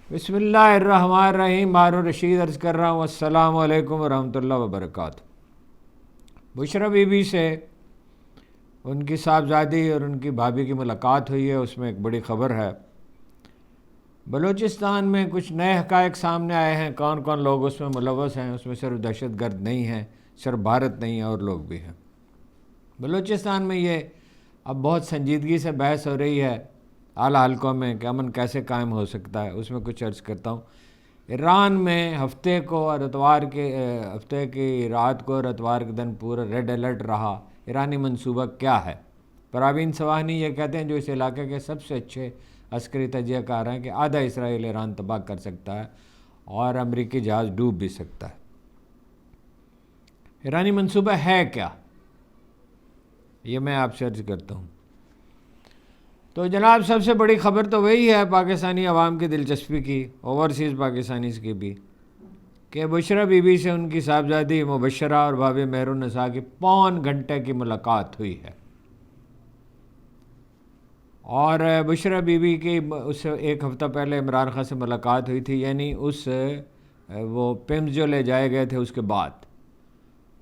بسم اللہ الرحمن الرحیم. مارو رشید عرض کر رہا ہوں. السلام علیکم ورحمۃ اللہ وبرکاتہ. بشرا بی بی سے ان کی صاحبزادی اور ان کی بھابھی کی ملاقات ہوئی ہے. اس میں ایک بڑی خبر ہے. بلوچستان میں کچھ نئے حقائق سامنے آئے ہیں. کون کون لوگ اس میں ملوث ہیں؟ اس میں صرف دہشت گرد نہیں ہیں، صرف بھارت نہیں ہے، اور لوگ بھی ہیں. بلوچستان میں یہ اب بہت سنجیدگی سے بحث ہو رہی ہے اعلیٰ حلقوں میں کہ امن کیسے قائم ہو سکتا ہے. اس میں کچھ عرض کرتا ہوں. ایران میں ہفتے کی رات کو اور اتوار کے دن پورا ریڈ الرٹ رہا. ایرانی منصوبہ کیا ہے؟ پراوین سواہنی یہ کہتے ہیں، جو اس علاقے کے سب سے اچھے عسکری تجزیہ کار ہیں، کہ آدھا اسرائیل ایران تباہ کر سکتا ہے اور امریکی جہاز ڈوب بھی سکتا ہے. ایرانی منصوبہ ہے کیا؟ یہ میں آپ سے عرض کرتا ہوں. تو جناب، سب سے بڑی خبر تو وہی ہے پاکستانی عوام کی دلچسپی کی، اوورسیز پاکستانیز کی بھی، کہ بشرا بی بی سے ان کی صاحبزادی مبشرہ اور بھابھی مہر النساء کی 5 گھنٹے کی ملاقات ہوئی ہے. اور بشرا بی بی کی اس سے ایک ہفتہ پہلے عمران خان سے ملاقات ہوئی تھی، یعنی وہ پیمز جو لے جائے گئے تھے اس کے بعد.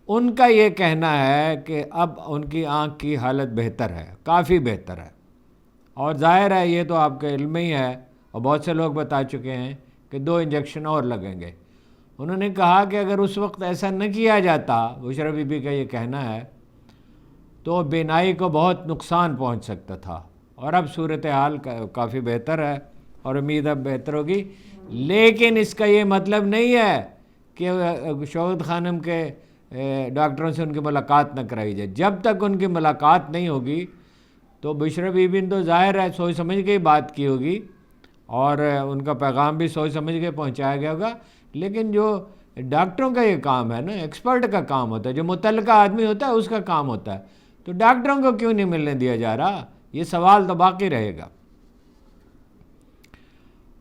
ان کا یہ کہنا ہے کہ اب ان کی آنکھ کی حالت بہتر ہے، کافی بہتر ہے. اور ظاہر ہے یہ تو آپ کے علم میں ہی ہے، اور بہت سے لوگ بتا چکے ہیں کہ 2 انجیکشن اور لگیں گے. انہوں نے کہا کہ اگر اس وقت ایسا نہ کیا جاتا، بشرا بی بی کا یہ کہنا ہے، تو بینائی کو بہت نقصان پہنچ سکتا تھا. اور اب صورتحال کافی بہتر ہے اور امید اب بہتر ہوگی. لیکن اس کا یہ مطلب نہیں ہے کہ شوکت خانم کے ڈاکٹروں سے ان کی ملاقات نہ کرائی جائے. جب تک ان کی ملاقات نہیں ہوگی تو بشرا بی بی نے تو ظاہر ہے سوچ سمجھ کے ہی بات کی ہوگی، اور ان کا پیغام بھی سوچ سمجھ کے پہنچایا گیا ہوگا. لیکن جو ڈاکٹروں کا یہ کام ہے نا، ایکسپرٹ کا کام ہوتا ہے، جو متعلقہ آدمی ہوتا ہے اس کا کام ہوتا ہے. تو ڈاکٹروں کو کیوں نہیں ملنے دیا جا رہا؟ یہ سوال تو باقی رہے گا.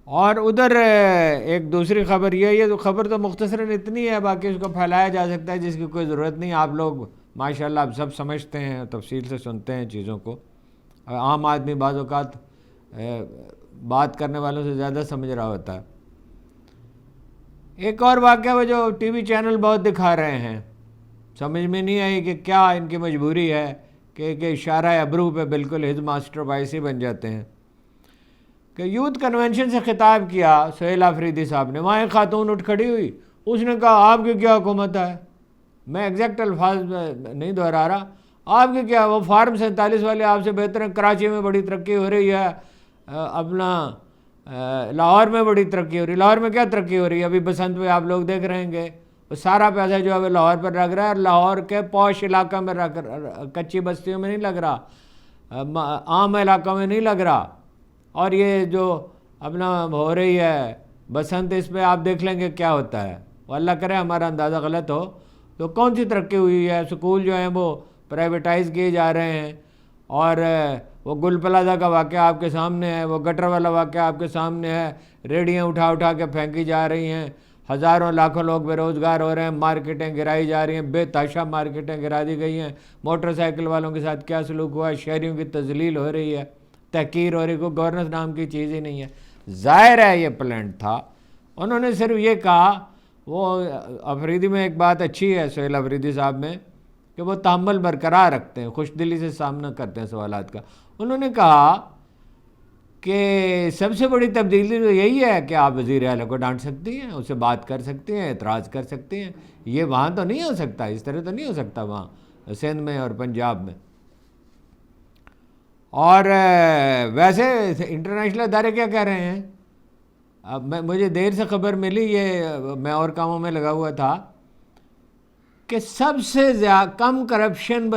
اور ادھر ایک دوسری خبر یہ تو خبر تو مختصراً اتنی ہے، باقی اس کو پھیلایا جا سکتا ہے جس کی کوئی ضرورت نہیں. آپ لوگ ماشاءاللہ آپ سب سمجھتے ہیں، تفصیل سے سنتے ہیں چیزوں کو. عام آدمی بعض اوقات بات کرنے والوں سے زیادہ سمجھ رہا ہوتا ہے. ایک اور واقعہ وہ جو ٹی وی چینل بہت دکھا رہے ہیں، سمجھ میں نہیں آئی کہ کیا ان کی مجبوری ہے کہ اشارہ ابرو پہ بالکل ہز ماسٹر وائس ہی بن جاتے ہیں. کہ یوتھ کنونشن سے خطاب کیا سہیل آفریدی صاحب نے، وہاں ایک خاتون اٹھ کھڑی ہوئی، اس نے کہا آپ کی کیا حکومت ہے. میں ایگزیکٹ الفاظ نہیں دہرا رہا. آپ کی کیا، وہ فارم 47 والے آپ سے بہتر ہیں. کراچی میں بڑی ترقی ہو رہی ہے، اپنا لاہور میں بڑی ترقی ہو رہی ہے. لاہور میں کیا ترقی ہو رہی ہے؟ ابھی بسنت میں آپ لوگ دیکھ رہے ہیں، وہ سارا پیسہ جو ہے لاہور پر لگ رہا ہے، اور لاہور کے پوش علاقہ میں کچی بستیوں میں نہیں لگ رہا، عام علاقوں میں نہیں لگ رہا. اور یہ جو اپنا ہو رہی ہے بسنت، اس پہ آپ دیکھ لیں گے کیا ہوتا ہے. وہ اللہ کرے ہمارا اندازہ غلط ہو. تو کون سی ترقی ہوئی ہے؟ سکول جو ہیں وہ پرائیویٹائز کیے جا رہے ہیں، اور وہ گل پلازہ کا واقعہ آپ کے سامنے ہے، وہ گٹر والا واقعہ آپ کے سامنے ہے. ریڑیاں اٹھا اٹھا کے پھینکی جا رہی ہیں، ہزاروں لاکھوں لوگ بے روزگار ہو رہے ہیں. مارکیٹیں گرائی جا رہی ہیں، بے تحاشا مارکیٹیں گرا دی گئی ہیں. موٹر سائیکل والوں کے ساتھ کیا سلوک ہوا ہے؟ شہریوں کی تذلیل ہو رہی ہے، تحقیر ہو رہی. کوئی گورننس نام کی چیز ہی نہیں ہے. ظاہر ہے یہ پلانٹ تھا. انہوں نے صرف یہ کہا، وہ افریدی میں ایک بات اچھی ہے سہیل افریدی صاحب میں، کہ وہ تحمل برقرار رکھتے ہیں، خوش دلی سے سامنا کرتے ہیں سوالات کا. انہوں نے کہا کہ سب سے بڑی تبدیلی تو یہی ہے کہ آپ وزیر اعلیٰ کو ڈانٹ سکتی ہیں، اسے بات کر سکتے ہیں، اعتراض کر سکتے ہیں. یہ وہاں تو نہیں ہو سکتا، اس طرح تو نہیں ہو سکتا وہاں سندھ میں اور پنجاب میں. اور ویسے انٹرنیشنل ادارے کیا کہہ رہے ہیں؟ اب مجھے دیر سے خبر ملی، یہ میں اور کاموں میں لگا ہوا تھا، کہ سب سے کم کرپشن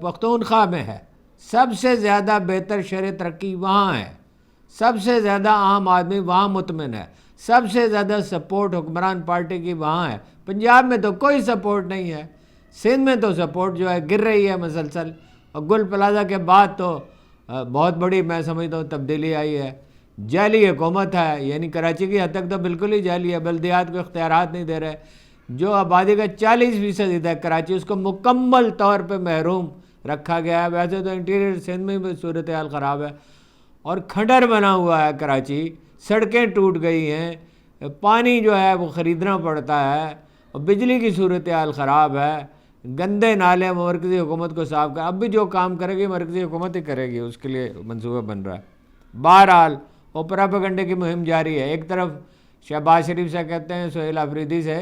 پختونخوا میں ہے، سب سے زیادہ بہتر شرح ترقی وہاں ہے، سب سے زیادہ عام آدمی وہاں مطمئن ہے، سب سے زیادہ سپورٹ حکمران پارٹی کی وہاں ہے. پنجاب میں تو کوئی سپورٹ نہیں ہے. سندھ میں تو سپورٹ جو ہے گر رہی ہے مسلسل. اور گل پلازہ کے بعد تو بہت بڑی میں سمجھتا ہوں تبدیلی آئی ہے. جعلی حکومت ہے، یعنی کراچی کی حد تک تو بالکل ہی جعلی ہے. بلدیات کو اختیارات نہیں دے رہے. جو آبادی کا 40% ہے کراچی، اس کو مکمل طور پہ محروم رکھا گیا ہے. ویسے تو انٹیریئر سندھ میں بھی صورتحال خراب ہے، اور کھنڈر بنا ہوا ہے کراچی. سڑکیں ٹوٹ گئی ہیں، پانی جو ہے وہ خریدنا پڑتا ہے، اور بجلی کی صورتحال خراب ہے، گندے نالے مرکزی حکومت کو صاف کر، اب بھی جو کام کرے گی مرکزی حکومت ہی کرے گی، اس کے لیے منصوبہ بن رہا ہے۔ بہرحال وہ پراپیگنڈے کی مہم جاری ہے۔ ایک طرف شہباز شریف سے کہتے ہیں سہیل آفریدی سے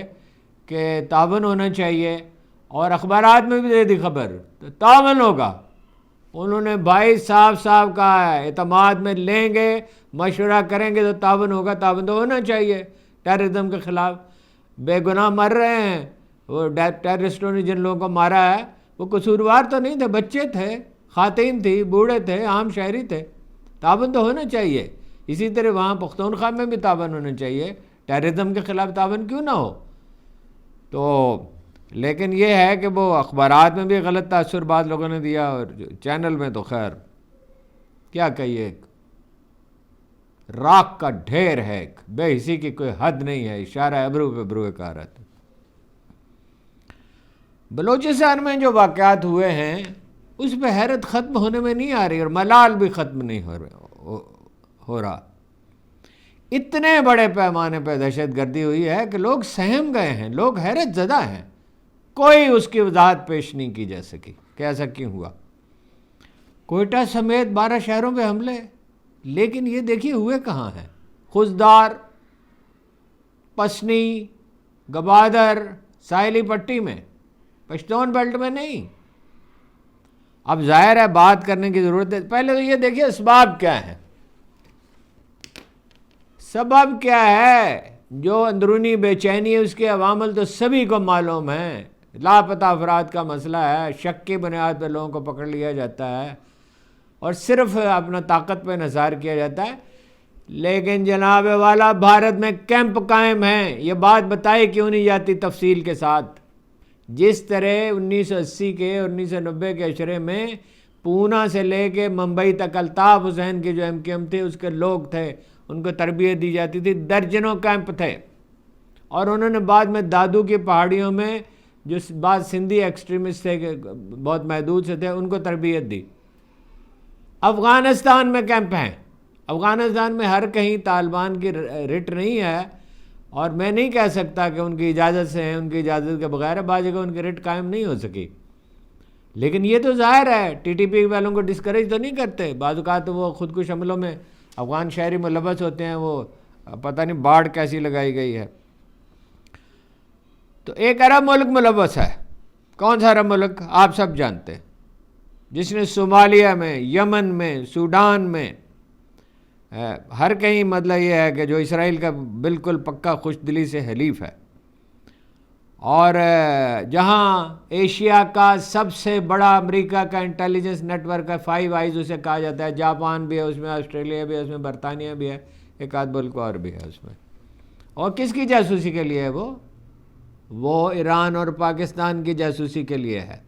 کہ تعاون ہونا چاہیے، اور اخبارات میں بھی دے دی خبر تو تعاون ہوگا۔ انہوں نے بھائی صاف کہا ہے اعتماد میں لیں گے، مشورہ کریں گے تو تعاون ہوگا، تعاون تو ہونا چاہیے ٹیررزم کے خلاف۔ بے گناہ مر رہے ہیں، وہ ٹیررسٹوں نے جن لوگوں کو مارا ہے وہ قصوروار تو نہیں تھے، بچے تھے، خواتین تھی، بوڑھے تھے، عام شہری تھے، تعاون تو ہونا چاہیے۔ اسی طرح وہاں پختونخوا میں بھی تعاون ہونا چاہیے، ٹیررزم کے خلاف تعاون کیوں نہ ہو۔ تو لیکن یہ ہے کہ وہ اخبارات میں بھی غلط تاثر بعض لوگوں نے دیا، اور چینل میں تو خیر کیا کہیے، ایک راکھ کا ڈھیر ہے، ایک بے حسی کی کوئی حد نہیں ہے، اشارہ ابرو پہ ابرو کہا رہتا۔ بلوچستان میں جو واقعات ہوئے ہیں اس پہ حیرت ختم ہونے میں نہیں آ رہی، اور ملال بھی ختم نہیں ہو رہا۔ اتنے بڑے پیمانے پہ دہشت گردی ہوئی ہے کہ لوگ سہم گئے ہیں، لوگ حیرت زدہ ہیں، کوئی اس کی وضاحت پیش نہیں کی جا سکی کہ ایسا کیوں ہوا۔ کوئٹہ سمیت 12 شہروں پہ حملے، لیکن یہ دیکھیے ہوئے کہاں ہیں؟ خزدار، پسنی، گبادر، ساحلی پٹی میں، پشتون بیلٹ میں نہیں۔ اب ظاہر ہے بات کرنے کی ضرورت ہے، پہلے تو یہ دیکھیے اسباب کیا ہیں، سبب کیا ہے جو اندرونی بے چینی ہے، اس کے عوامل تو سبھی کو معلوم ہیں۔ لاپتہ افراد کا مسئلہ ہے، شک کی بنیاد پہ لوگوں کو پکڑ لیا جاتا ہے اور صرف اپنا طاقت پہ انحصار کیا جاتا ہے۔ لیکن جناب والا بھارت میں کیمپ قائم ہیں، یہ بات بتائی کیوں نہیں جاتی تفصیل کے ساتھ؟ جس طرح 1980 کے 1990 کے عشرے میں پونا سے لے کے ممبئی تک الطاف حسین کی جو MQM تھی اس کے لوگ تھے، ان کو تربیت دی جاتی تھی، درجنوں کیمپ تھے، اور انہوں نے بعد میں دادو کی پہاڑیوں میں جو بعض سندھی ایکسٹریمسٹ تھے کہ بہت محدود سے تھے، ان کو تربیت دی۔ افغانستان میں کیمپ ہیں، افغانستان میں ہر کہیں طالبان کی رٹ نہیں ہے، اور میں نہیں کہہ سکتا کہ ان کی اجازت سے ہیں، ان کی اجازت کے بغیر بعض جگہ ان کی رٹ قائم نہیں ہو سکی، لیکن یہ تو ظاہر ہے TTP والوں کو ڈسکریج تو نہیں کرتے، بعض اوقات وہ خودکش حملوں میں افغان شہری ملوث ہوتے ہیں، وہ پتہ نہیں باڑ کیسی لگائی گئی ہے۔ تو ایک عرب ملک ملوث ہے، کون سا عرب ملک؟ آپ سب جانتے ہیں، جس نے صومالیہ میں، یمن میں، سوڈان میں، ہر کہیں مطلب یہ ہے کہ جو اسرائیل کا بالکل پکا خوش دلی سے حلیف ہے، اور جہاں ایشیا کا سب سے بڑا امریکہ کا انٹیلیجنس نیٹ ورک ہے، 5 آئیز اسے کہا جاتا ہے، جاپان بھی ہے اس میں، آسٹریلیا بھی ہے اس میں، برطانیہ بھی ہے، ایک آدھ ملک اور بھی ہے اس میں۔ اور کس کی جاسوسی کے لیے ہے وہ ایران اور پاکستان کی جاسوسی کے لیے ہے،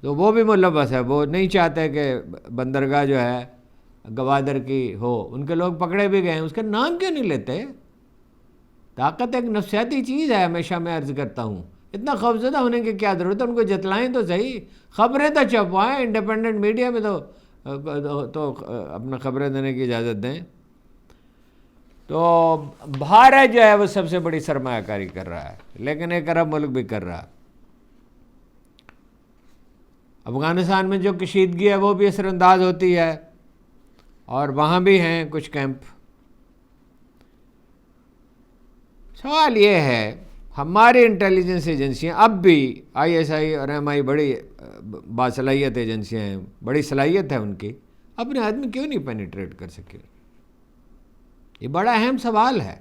تو وہ بھی ملوث ہے، وہ نہیں چاہتے کہ بندرگاہ جو ہے گوادر کی ہو، ان کے لوگ پکڑے بھی گئے ہیں، اس کا نام کیوں نہیں لیتے؟ طاقت ایک نفسیاتی چیز ہے، ہمیشہ میں عرض کرتا ہوں، اتنا خوفزدہ ہونے کی کیا ضرورت ہے؟ ان کو جتلائیں تو صحیح، خبریں تو چھپوائیں، انڈیپینڈنٹ میڈیا میں تو اپنا خبریں دینے کی اجازت دیں۔ تو بھارت جو ہے وہ سب سے بڑی سرمایہ کاری کر رہا ہے، لیکن ایک عرب ملک بھی کر رہا ہے۔ افغانستان میں جو کشیدگی ہے وہ بھی اثر انداز ہوتی ہے، اور وہاں بھی ہیں کچھ کیمپ۔ سوال یہ ہے، ہماری انٹیلیجنس ایجنسیاں اب بھی ISI اور MI بڑی باصلاحیت ایجنسیاں ہیں، بڑی صلاحیت ہے ان کی، اپنے آدمی کیوں نہیں پینیٹریٹ کر سکے؟ یہ بڑا اہم سوال ہے،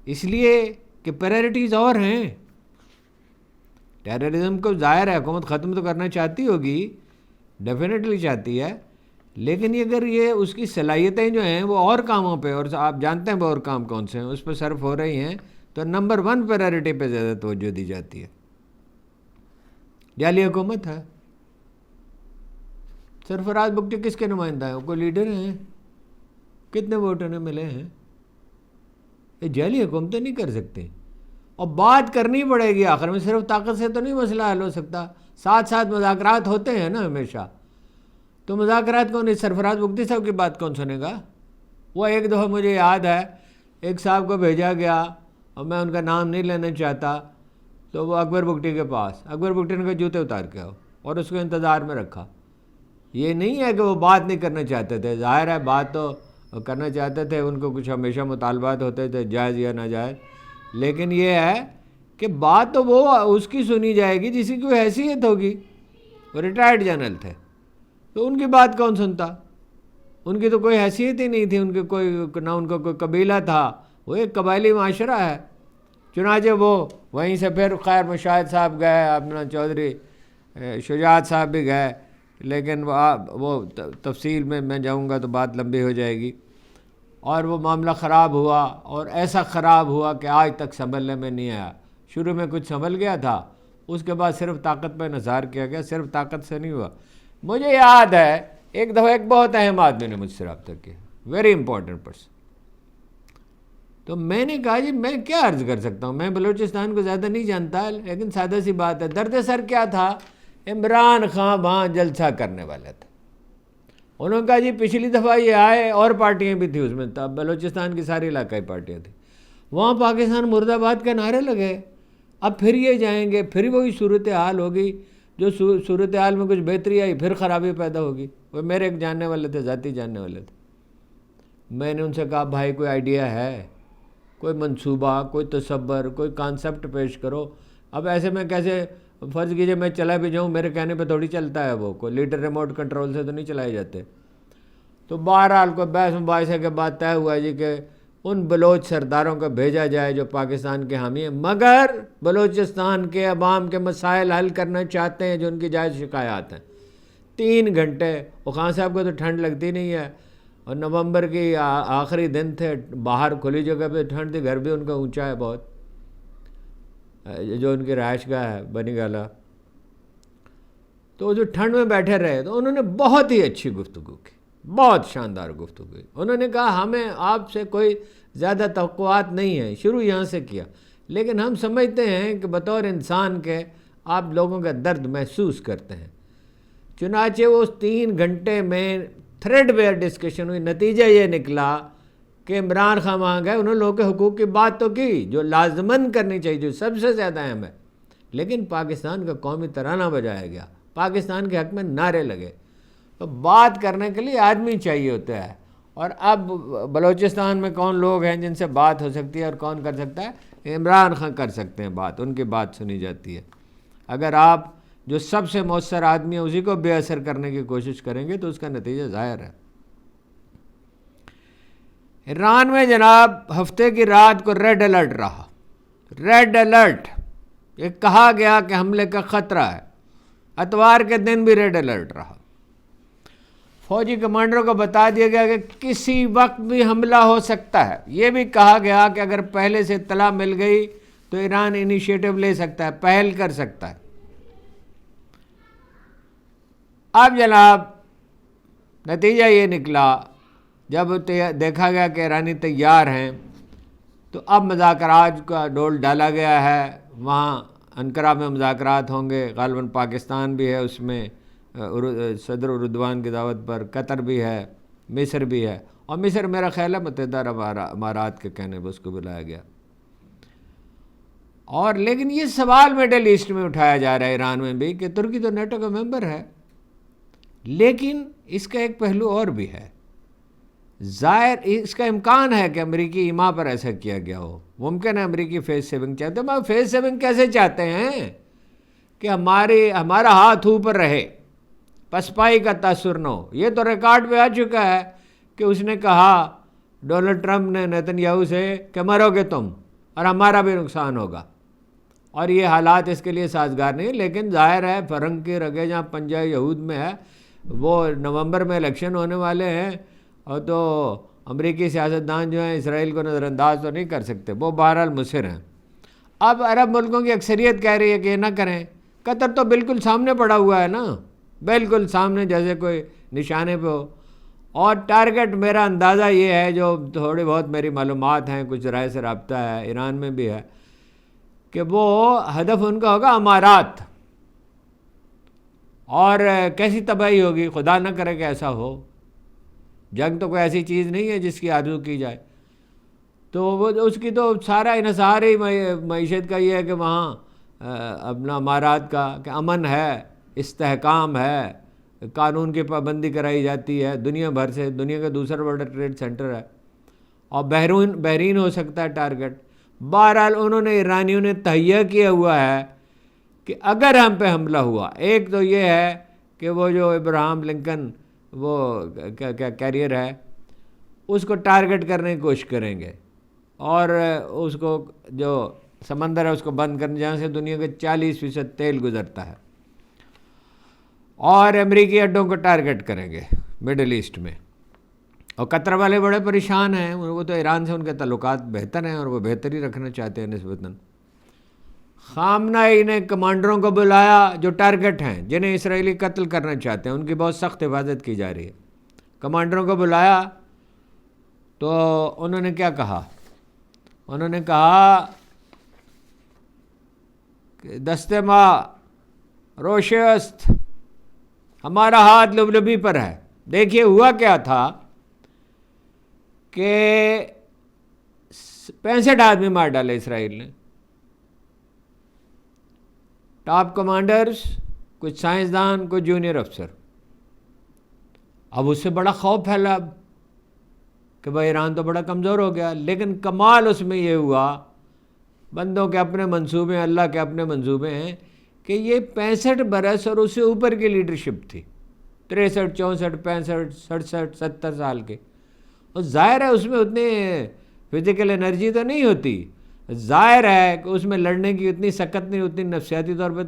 اس لیے کہ پرائرٹیز اور ہیں۔ ٹیررزم کو ظاہر ہے حکومت ختم تو کرنا چاہتی ہوگی، ڈیفینیٹلی چاہتی ہے، لیکن اگر یہ اس کی صلاحیتیں جو ہیں وہ اور کاموں پہ، اور آپ جانتے ہیں وہ اور کام کون سے ہیں، اس پہ صرف ہو رہی ہیں، تو نمبر 1 پرائرٹی پہ زیادہ توجہ دی جاتی ہے۔ جعلی حکومت ہے، سرفراز بگٹی کس کے نمائندہ ہیں؟ وہ کوئی لیڈر ہیں؟ کتنے ووٹ انہیں ملے ہیں؟ یہ جعلی حکومتیں نہیں کر سکتے، اور بات کرنی پڑے گی آخر میں، صرف طاقت سے تو نہیں مسئلہ حل ہو سکتا، ساتھ ساتھ مذاکرات ہوتے ہیں نا ہمیشہ، تو مذاکرات کون، سرفراز بگٹی صاحب کی بات کون سنے گا؟ وہ ایک دفعہ مجھے یاد ہے ایک صاحب کو بھیجا گیا اور میں ان کا نام نہیں لینا چاہتا، تو وہ اکبر بگٹی کے پاس، اکبر بگٹی نے کہا جوتے اتار کے آؤ، اور اس کو انتظار میں رکھا۔ یہ نہیں ہے کہ وہ بات نہیں کرنا چاہتے تھے، ظاہر ہے بات تو کرنا چاہتے تھے، ان کو کچھ ہمیشہ مطالبات ہوتے تھے جائز یا ناجائز، لیکن یہ ہے کہ بات تو وہ اس کی سنی جائے گی جس کی کوئی حیثیت ہوگی۔ وہ ریٹائرڈ جنرل تھے تو ان کی بات کون سنتا؟ ان کی تو کوئی حیثیت ہی نہیں تھی، ان کے کوئی نہ ان کا کوئی قبیلہ تھا، وہ ایک قبائلی معاشرہ ہے۔ چنانچہ وہ وہیں سے پھر خیر مشاہد صاحب گئے، اپنا چودھری شجاعت صاحب بھی گئے، لیکن وہ تفصیل میں جاؤں گا تو بات لمبی ہو جائے گی۔ اور وہ معاملہ خراب ہوا، اور ایسا خراب ہوا کہ آج تک سنبھلنے میں نہیں آیا۔ شروع میں کچھ سنبھل گیا تھا، اس کے بعد صرف طاقت پہ انحصار کیا گیا، صرف طاقت سے نہیں ہوا۔ مجھے یاد ہے ایک دفعہ ایک بہت اہم آدمی نے مجھ سے رابطہ کیا، ویری امپورٹنٹ پرسن۔ تو میں نے کہا جی میں کیا عرض کر سکتا ہوں، میں بلوچستان کو زیادہ نہیں جانتا، لیکن سادہ سی بات ہے، درد سر کیا تھا؟ عمران خان وہاں جلسہ کرنے والے تھے۔ انہوں نے کہا جی پچھلی دفعہ یہ آئے، اور پارٹیاں بھی تھیں اس میں، تب بلوچستان کی ساری علاقائی پارٹیاں تھیں، وہاں پاکستان مرد آباد کے نعرے لگے، اب پھر یہ جائیں گے، پھر وہی صورتحال ہوگی، جو صورتحال میں کچھ بہتری آئی پھر خرابی پیدا ہوگی۔ وہ میرے ایک جاننے والے تھے، ذاتی جاننے والے تھے۔ میں نے ان سے کہا بھائی کوئی آئیڈیا ہے، کوئی منصوبہ، کوئی تصور، کوئی کانسیپٹ پیش کرو۔ اب ایسے میں کیسے، فرض کیجئے میں چلا بھی جاؤں، میرے کہنے پہ تھوڑی چلتا ہے، وہ کوئی لیڈر ریموٹ کنٹرول سے تو نہیں چلائے جاتے۔ تو بہرحال کوئی بحث مباحثے کے بعد طے ہوا جی کہ ان بلوچ سرداروں کو بھیجا جائے جو پاکستان کے حامی ہیں، مگر بلوچستان کے عوام کے مسائل حل کرنا چاہتے ہیں جو ان کی جائز شکایات ہیں۔ 3 گھنٹے، وہ خان صاحب کو تو ٹھنڈ لگتی نہیں ہے، اور نومبر کی آخری دن تھے، باہر کھلی جگہ پہ ٹھنڈ تھی، گھر بھی ان کا اونچا ہے بہت، جو ان کی رہائش گاہ ہے بنی گالا۔ تو جو ٹھنڈ میں بیٹھے رہے تو انہوں نے بہت ہی اچھی گفتگو کی، بہت شاندار گفتگو کی۔ انہوں نے کہا ہمیں آپ سے کوئی زیادہ توقعات نہیں ہیں، شروع یہاں سے کیا، لیکن ہم سمجھتے ہیں کہ بطور انسان کے آپ لوگوں کا درد محسوس کرتے ہیں۔ چنانچہ اس 3 گھنٹے میں تھریڈ ویئر ڈسکشن ہوئی، نتیجہ یہ نکلا کہ عمران خان وہاں گئے، انہوں نے لوگوں کے حقوق کی بات تو کی جو لازماً کرنی چاہیے، جو سب سے زیادہ اہم ہے، لیکن پاکستان کا قومی ترانہ بجایا گیا، پاکستان کے حق میں نعرے لگے۔ تو بات کرنے کے لیے آدمی چاہیے ہوتا ہے، اور اب بلوچستان میں کون لوگ ہیں جن سے بات ہو سکتی ہے اور کون کر سکتا ہے؟ عمران خان کر سکتے ہیں بات، ان کی بات سنی جاتی ہے۔ اگر آپ جو سب سے مؤثر آدمی ہے اسی کو بے اثر کرنے کی کوشش کریں گے تو اس کا نتیجہ ظاہر ہے۔ ایران میں جناب ہفتے کی رات کو ریڈ الرٹ رہا، ریڈ الرٹ، یہ کہا گیا کہ حملے کا خطرہ ہے۔ اتوار کے دن بھی ریڈ الرٹ رہا، فوجی کمانڈروں کو بتا دیا گیا کہ کسی وقت بھی حملہ ہو سکتا ہے۔ یہ بھی کہا گیا کہ اگر پہلے سے اطلاع مل گئی تو ایران انیشیٹو لے سکتا ہے، پہل کر سکتا ہے۔ اب جناب نتیجہ یہ نکلا، جب دیکھا گیا کہ ایرانی تیار ہیں تو اب مذاکرات کا ڈول ڈالا گیا ہے، وہاں انقرہ میں مذاکرات ہوں گے، غالباً پاکستان بھی ہے اس میں صدر اردوان کی دعوت پر، قطر بھی ہے، مصر بھی ہے، اور مصر میرا خیال ہے متحدہ عرب امارات کے کہنے پر اس کو بلایا گیا۔ اور لیکن یہ سوال مڈل ایسٹ میں اٹھایا جا رہا ہے ایران میں بھی کہ ترکی تو نیٹو کا ممبر ہے، لیکن اس کا ایک پہلو اور بھی ہے، ظاہر اس کا امکان ہے کہ امریکی ایما پر ایسا کیا گیا ہو، ممکن ہے امریکی فیس سیونگ چاہتے ہیں۔ مگر فیس سیونگ کیسے چاہتے ہیں کہ ہمارا ہاتھ اوپر رہے، پسپائی کا تاثر نہ ہو؟ یہ تو ریکارڈ پہ آ چکا ہے کہ اس نے کہا ڈونلڈ ٹرمپ نے نیتن یاہو سے کہ مرو گے تم اور ہمارا بھی نقصان ہوگا، اور یہ حالات اس کے لیے سازگار نہیں، لیکن ظاہر ہے فرنگ کی رگیں جہاں پنجہ یہود میں ہے، وہ نومبر میں الیکشن ہونے والے ہیں، اور تو امریکی سیاستدان جو ہیں اسرائیل کو نظر انداز تو نہیں کر سکتے، وہ بہرحال مصر ہیں۔ اب عرب ملکوں کی اکثریت کہہ رہی ہے کہ یہ نہ کریں، قطر تو بالکل سامنے پڑا ہوا ہے نا، بالکل سامنے، جیسے کوئی نشانے پہ ہو۔ اور ٹارگٹ میرا اندازہ یہ ہے، جو تھوڑی بہت میری معلومات ہیں، کچھ رائے سے رابطہ ہے، ایران میں بھی ہے، کہ وہ ہدف ان کا ہوگا امارات، اور کیسی تباہی ہوگی، خدا نہ کرے کہ ایسا ہو۔ جنگ تو کوئی ایسی چیز نہیں ہے جس کی آرزو کی جائے. تو وہ اس کی تو سارا انحصار ہی معیشت کا یہ ہے کہ وہاں اپنا امارات کا کہ امن ہے، استحکام ہے، قانون کی پابندی کرائی جاتی ہے دنیا بھر سے، دنیا کا دوسرا بڑا ٹریڈ سینٹر ہے، اور بحرین ہو سکتا ہے ٹارگٹ. بہرحال انہوں نے ایرانیوں نے تہیہ کیا ہوا ہے کہ اگر ہم پہ حملہ ہوا، ایک تو یہ ہے کہ وہ جو ابراہم لنکن وہ کیا کیریئر ہے اس کو ٹارگٹ کرنے کی کوشش کریں گے، اور اس کو جو سمندر ہے اس کو بند کرنے، جہاں سے دنیا کا 40% تیل گزرتا ہے، اور امریکی اڈوں کو ٹارگٹ کریں گے مڈل ایسٹ میں. اور قطر والے بڑے پریشان ہیں، وہ تو ایران سے ان کے تعلقات بہتر ہیں اور وہ بہتر ہی رکھنا چاہتے ہیں نسبتاً. خامنہ ای نے کمانڈروں کو بلایا جو ٹارگٹ ہیں، جنہیں اسرائیلی قتل کرنا چاہتے ہیں، ان کی بہت سخت حفاظت کی جا رہی ہے. کمانڈروں کو بلایا تو انہوں نے کیا کہا؟ انہوں نے کہا کہ دست ما روشست، ہمارا ہاتھ لبلبی پر ہے. دیکھیے ہوا کیا تھا کہ 65 آدمی مار ڈالے اسرائیل نے، ٹاپ کمانڈرز، کچھ سائنسدان، کچھ جونیئر افسر. اب اس سے بڑا خوف پھیلا کہ بھائی ایران تو بڑا کمزور ہو گیا. لیکن کمال اس میں یہ ہوا، بندوں کے اپنے منصوبے ہیں، اللہ کے اپنے منصوبے ہیں، کہ یہ 65 برس اور اس سے اوپر کی لیڈرشپ تھی، 63 64 65 67 70 سال کے. اور ظاہر ہے اس میں اتنی فزیکل انرجی تو نہیں ہوتی، ظاہر ہے کہ اس میں لڑنے کی اتنی سکت نہیں، اتنی نفسیاتی طور پہ.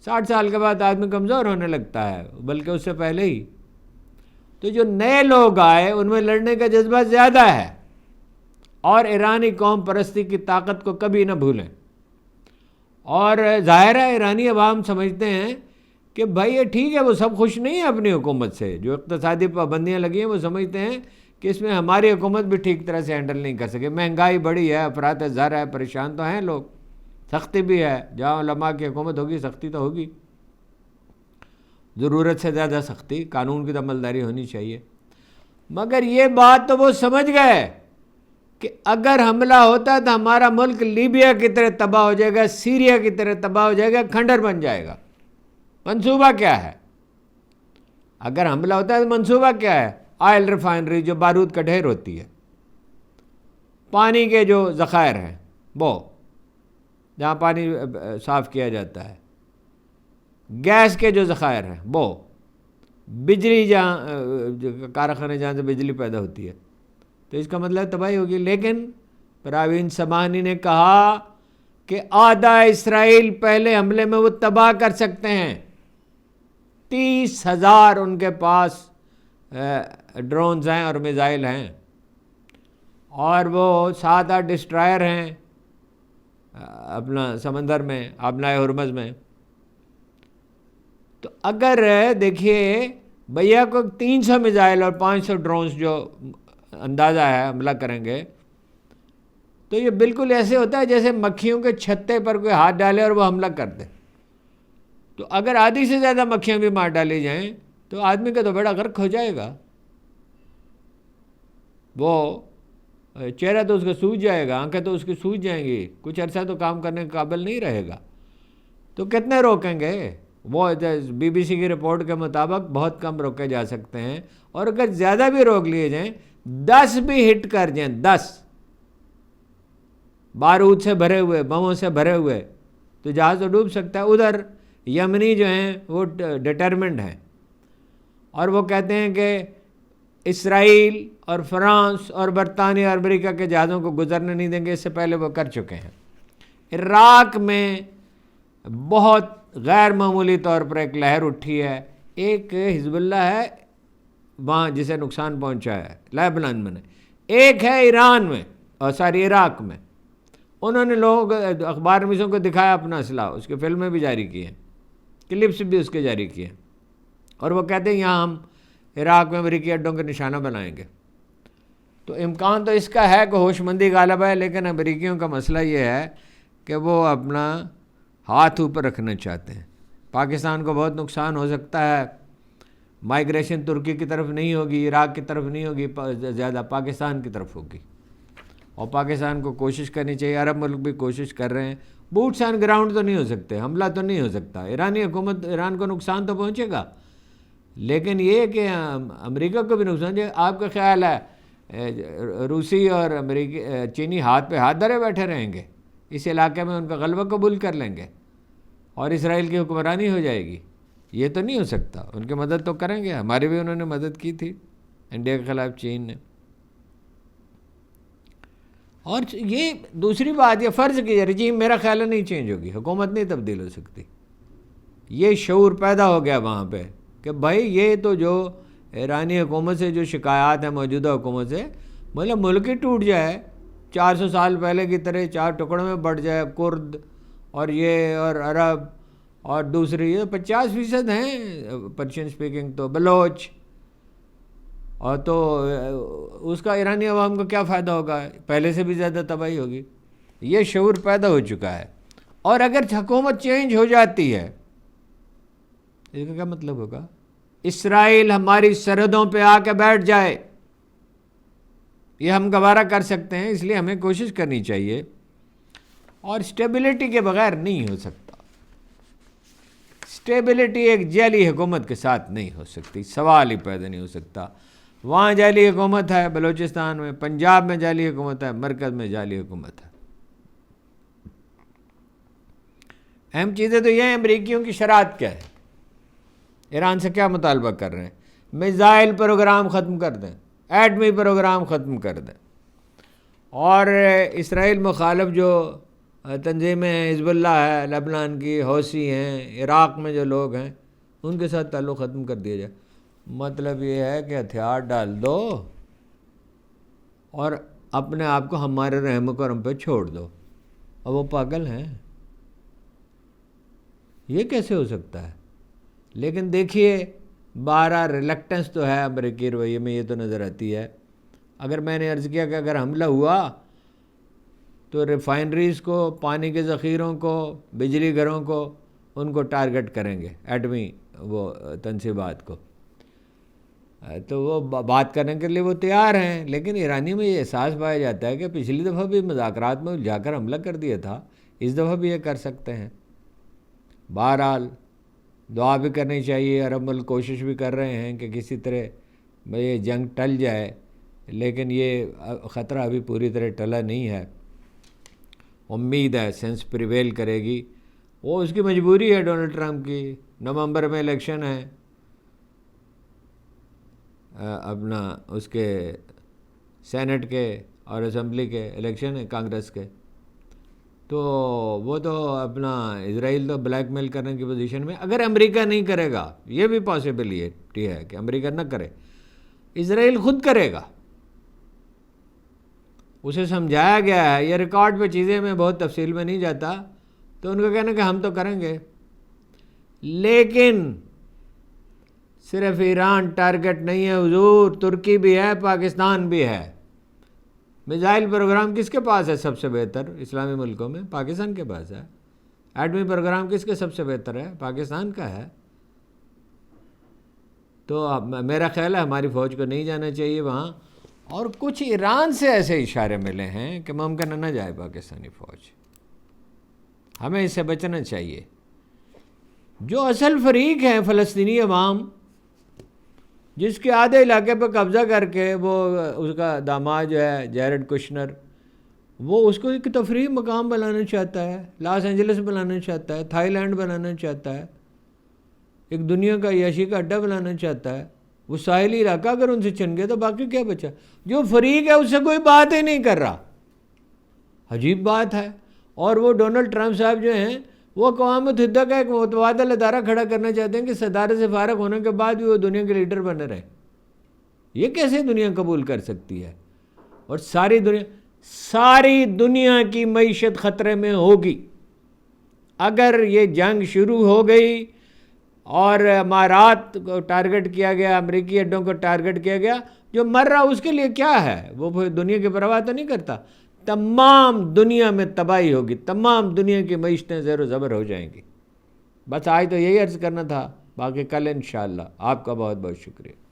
60 سال کے بعد آدمی کمزور ہونے لگتا ہے، بلکہ اس سے پہلے ہی. تو جو نئے لوگ آئے ان میں لڑنے کا جذبہ زیادہ ہے، اور ایرانی قوم پرستی کی طاقت کو کبھی نہ بھولیں. اور ظاہر ہے ایرانی عوام سمجھتے ہیں کہ بھائی یہ ٹھیک ہے، وہ سب خوش نہیں ہیں اپنی حکومت سے، جو اقتصادی پابندیاں لگی ہیں وہ سمجھتے ہیں کہ اس میں ہماری حکومت بھی ٹھیک طرح سے ہینڈل نہیں کر سکے. مہنگائی بڑی ہے، افراط زر ہے، پریشان تو ہیں لوگ، سختی بھی ہے. جہاں علماء کی حکومت ہوگی سختی تو ہوگی، ضرورت سے زیادہ سختی، قانون کی عملداری ہونی چاہیے. مگر یہ بات تو وہ سمجھ گئے کہ اگر حملہ ہوتا تو ہمارا ملک لیبیا کی طرح تباہ ہو جائے گا، سیریا کی طرح تباہ ہو جائے گا، کھنڈر بن جائے گا. منصوبہ کیا ہے؟ اگر حملہ ہوتا ہے تو منصوبہ کیا ہے؟ آئل ریفائنری جو بارود کا ڈھیر ہوتی ہے، پانی کے جو ذخائر ہیں وہ جہاں پانی صاف کیا جاتا ہے، گیس کے جو ذخائر ہیں وہ، بجلی جہاں کارخانے جہاں سے بجلی پیدا ہوتی ہے. تو اس کا مطلب تباہی ہوگی. لیکن پراوین سمانی نے کہا کہ آدھا اسرائیل پہلے حملے میں وہ تباہ کر سکتے ہیں. 30,000 ان کے پاس ڈرونز ہیں اور میزائل ہیں، اور وہ 7-8 ڈسٹرائر ہیں اپنا سمندر میں، آبنائے ہرمز میں. تو اگر دیکھیے بھیا کو 300 میزائل اور 500 ڈرونز جو اندازہ ہے حملہ کریں گے، تو یہ بالکل ایسے ہوتا ہے جیسے مکھیوں کے چھتے پر کوئی ہاتھ ڈالے اور وہ حملہ کر دے. تو اگر آدھی سے زیادہ مکھیاں بھی مار ڈالی جائیں تو آدمی کا تو بیڑا غرق ہو جائے گا. وہ چہرہ تو اس کا سوج جائے گا، آنکھیں تو اس کی سوج جائیں گی، کچھ عرصہ تو کام کرنے کے قابل نہیں رہے گا. تو کتنے روکیں گے؟ وہ بی بی سی کی رپورٹ کے مطابق بہت کم روکے جا سکتے ہیں. اور اگر زیادہ بھی روک لیے جائیں، 10 بھی ہٹ کر جائیں، 10 بارود سے بھرے ہوئے، بموں سے بھرے ہوئے، تو جہاز تو ڈوب سکتا ہے. ادھر یمنی جو ہیں وہ ڈٹرمنڈ ہیں، اور وہ کہتے ہیں کہ اسرائیل اور فرانس اور برطانیہ اور امریکہ کے جہازوں کو گزرنے نہیں دیں گے. اس سے پہلے وہ کر چکے ہیں. عراق میں بہت غیر معمولی طور پر ایک لہر اٹھی ہے. ایک حزب اللہ ہے وہاں جسے نقصان پہنچا ہے لیبنان میں، ایک ہے ایران میں، اور ساری عراق میں. انہوں نے لوگ اخبار نویسوں کو دکھایا اپنا اسلحہ، اس کی فلمیں بھی جاری کی ہیں، کلپس بھی اس کے جاری کیے ہیں، اور وہ کہتے ہیں یہاں ہم عراق میں امریکی اڈوں کے نشانہ بنائیں گے. تو امکان تو اس کا ہے کہ ہوش مندی غالب ہے، لیکن امریکیوں کا مسئلہ یہ ہے کہ وہ اپنا ہاتھ اوپر رکھنا چاہتے ہیں. پاکستان کو بہت نقصان ہو سکتا ہے. مائیگریشن ترکی کی طرف نہیں ہوگی، عراق کی طرف نہیں ہوگی، زیادہ پاکستان کی طرف ہوگی. اور پاکستان کو کوشش کرنی چاہیے، عرب ملک بھی کوشش کر رہے ہیں. بوٹس آن گراؤنڈ تو نہیں ہو سکتے، حملہ تو نہیں ہو سکتا، ایرانی حکومت، ایران کو نقصان تو پہنچے گا، لیکن یہ کہ امریکہ کو بھی نقصان ہے. آپ کا خیال ہے روسی اور امریکی چینی ہاتھ پہ ہاتھ دھرے بیٹھے رہیں گے؟ اس علاقے میں ان کا غلبہ قبول کر لیں گے اور اسرائیل کی حکمرانی ہو جائے گی؟ یہ تو نہیں ہو سکتا. ان کی مدد تو کریں گے، ہماری بھی انہوں نے مدد کی تھی انڈیا کے خلاف چین نے. اور یہ دوسری بات، یہ فرض کی رجیم میرا خیال ہے نہیں چینج ہوگی، حکومت نہیں تبدیل ہو سکتی. یہ شعور پیدا ہو گیا وہاں پہ کہ بھائی یہ تو جو ایرانی حکومت سے جو شکایات ہیں موجودہ حکومت سے، مطلب ملک ہی ٹوٹ جائے 400 سال پہلے کی طرح 4 ٹکڑوں میں بڑھ جائے، کرد اور یہ اور عرب اور دوسری، یہ 50% ہیں پرشین سپیکنگ، تو بلوچ، اور تو اس کا ایرانی عوام کو کیا فائدہ ہوگا؟ پہلے سے بھی زیادہ تباہی ہوگی. یہ شعور پیدا ہو چکا ہے. اور اگر حکومت چینج ہو جاتی ہے، اس کا کیا مطلب ہوگا؟ اسرائیل ہماری سرحدوں پہ آ کے بیٹھ جائے، یہ ہم گوارا کر سکتے ہیں. اس لیے ہمیں کوشش کرنی چاہیے، اور اسٹیبلٹی کے بغیر نہیں ہو سکتا. اسٹیبلٹی ایک جعلی حکومت کے ساتھ نہیں ہو سکتی، سوال ہی پیدا نہیں ہو سکتا. وہاں جعلی حکومت ہے بلوچستان میں، پنجاب میں جعلی حکومت ہے، مرکز میں جعلی حکومت ہے. اہم چیزیں تو یہ ہیں، امریکیوں کی شرائط کیا ہے، ایران سے کیا مطالبہ کر رہے ہیں؟ میزائل پروگرام ختم کر دیں، ایٹمی پروگرام ختم کر دیں. اور اسرائیل مخالف جو تنظیمیں ہیں، حزب اللہ ہے لبنان کی، حوثی ہیں، عراق میں جو لوگ ہیں، ان کے ساتھ تعلق ختم کر دیا جائے. مطلب یہ ہے کہ ہتھیار ڈال دو اور اپنے آپ کو ہمارے رحم و کرم پہ چھوڑ دو. اور وہ پاگل ہیں، یہ کیسے ہو سکتا ہے؟ لیکن دیکھیے بارہ ریلیکٹنس تو ہے امریکی رویے میں، یہ تو نظر آتی ہے. اگر میں نے عرض کیا کہ اگر حملہ ہوا تو ریفائنریز کو، پانی کے ذخیروں کو، بجلی گھروں کو، ان کو ٹارگٹ کریں گے، ایٹمی وہ تنصیبات کو. تو وہ بات کرنے کے لیے وہ تیار ہیں، لیکن ایرانی میں یہ احساس پایا جاتا ہے کہ پچھلی دفعہ بھی مذاکرات میں الجھا کر حملہ کر دیا تھا، اس دفعہ بھی یہ کر سکتے ہیں. بہرحال دعا بھی کرنی چاہیے، عرب ملک کوشش بھی کر رہے ہیں کہ کسی طرح یہ جنگ ٹل جائے، لیکن یہ خطرہ ابھی پوری طرح ٹلا نہیں ہے. امید ہے سینس پریویل کرے گی، وہ اس کی مجبوری ہے ڈونلڈ ٹرمپ کی. نومبر میں الیکشن ہے، اپنا اس کے سینٹ کے اور اسمبلی کے الیکشن ہے، کانگریس کے. تو وہ تو اپنا اسرائیل تو بلیک میل کرنے کی پوزیشن میں. اگر امریکہ نہیں کرے گا، یہ بھی پاسبلٹی ہے کہ امریکہ نہ کرے، اسرائیل خود کرے گا. اسے سمجھایا گیا ہے، یہ ریکارڈ پہ چیزیں میں بہت تفصیل میں نہیں جاتا، تو ان کا کہنا کہ ہم تو کریں گے. لیکن صرف ایران ٹارگٹ نہیں ہے حضور، ترکی بھی ہے، پاکستان بھی ہے. میزائل پروگرام کس کے پاس ہے سب سے بہتر اسلامی ملکوں میں؟ پاکستان کے پاس ہے. ایٹمی پروگرام کس کے سب سے بہتر ہے؟ پاکستان کا ہے. تو میرا خیال ہے ہماری فوج کو نہیں جانا چاہیے وہاں. اور کچھ ایران سے ایسے اشارے ملے ہیں کہ ممکن نہ جائے پاکستانی فوج، ہمیں اس سے بچنا چاہیے. جو اصل فریق ہیں فلسطینی عوام، جس کے آدھے علاقے پہ قبضہ کر کے وہ اس کا داماد جو ہے جیرڈ کشنر، وہ اس کو ایک تفریح مقام بنانا چاہتا ہے، لاس اینجلس بنانا چاہتا ہے، تھائی لینڈ بنانا چاہتا ہے، ایک دنیا کا عیاشی کا اڈا بنانا چاہتا ہے. وہ ساحلی علاقہ اگر ان سے چھن گیا تو باقی کیا بچا؟ جو فریق ہے اس سے کوئی بات ہی نہیں کر رہا. عجیب بات ہے. اور وہ ڈونلڈ ٹرمپ صاحب جو ہیں، وہ اقوام متحدہ کا ایک متبادل ادارہ کھڑا کرنا چاہتے ہیں کہ صدارت سے فارغ ہونے کے بعد بھی وہ دنیا کے لیڈر بنے رہے. یہ کیسے دنیا قبول کر سکتی ہے؟ اور ساری دنیا کی معیشت خطرے میں ہوگی اگر یہ جنگ شروع ہو گئی اور امارات کو ٹارگٹ کیا گیا، امریکی اڈوں کو ٹارگٹ کیا گیا. جو مر رہا اس کے لیے کیا ہے؟ وہ دنیا کی پرواہ تو نہیں کرتا. تمام دنیا میں تباہی ہوگی، تمام دنیا کی معیشتیں زیر و زبر ہو جائیں گی. بس آج تو یہی عرض کرنا تھا باقی کل انشاءاللہ. آپ کا بہت بہت شکریہ.